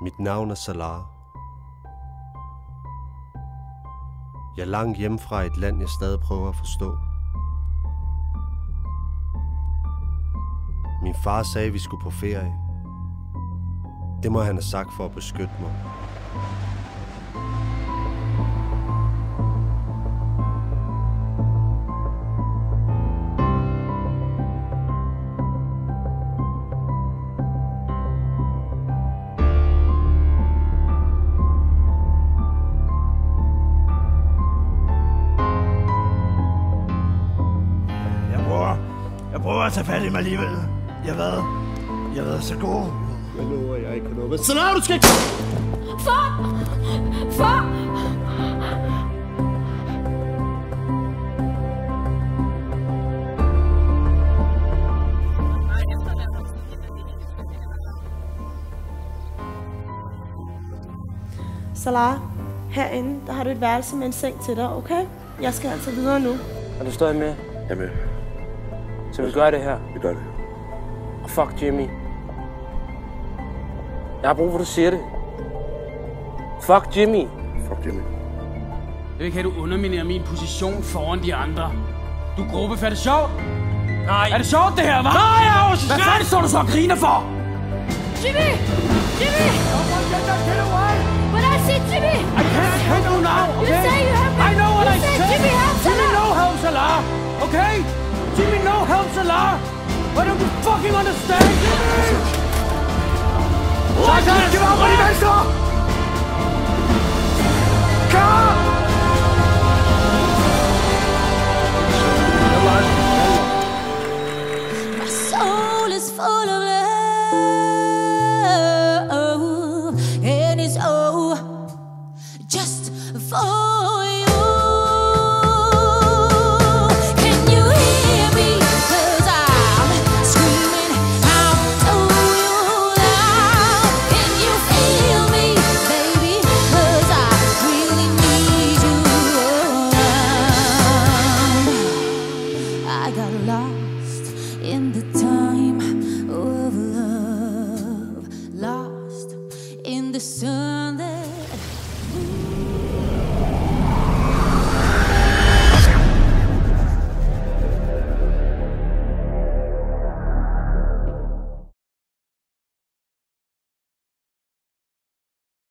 Mit navn er Salah. Jeg er langt hjemmefra et land, jeg stadig prøver at forstå. Min far sagde, at vi skulle på ferie. Det må han have sagt for at beskytte mig. Jeg prøver at tage fat i mig alligevel. Jeg har været så god. Jeg lover, jeg ikke kan nå. Men Salah, du skal ikke... Far! Far! Salah, herinde, der har du et værelse med en seng til dig, okay? Jeg skal altså videre nu. Er du stadig med? Jeg er med. Så vi gør det her? Vi gør det. Og fuck Jimmy. Jeg har brug for, at du siger det. Fuck Jimmy. Fuck Jimmy. Jeg vil ikke have, du underminerer min position foran de andre. Du er gruppefærd. Er det sjovt? Nej. Er det sjovt, det her, hva'? Nej, jeg er også hvad fanden står du så og griner for? Jimmy! Jimmy! But I said Jimmy! I can't help you now, okay? You say you have me. I know what you I said. Jimmy, help Jimmy, Salah. no help Salah, okay? Jimmy, no help Salah. Why don't you fucking understand? Jimmy! Så kan jeg give op på de venstre!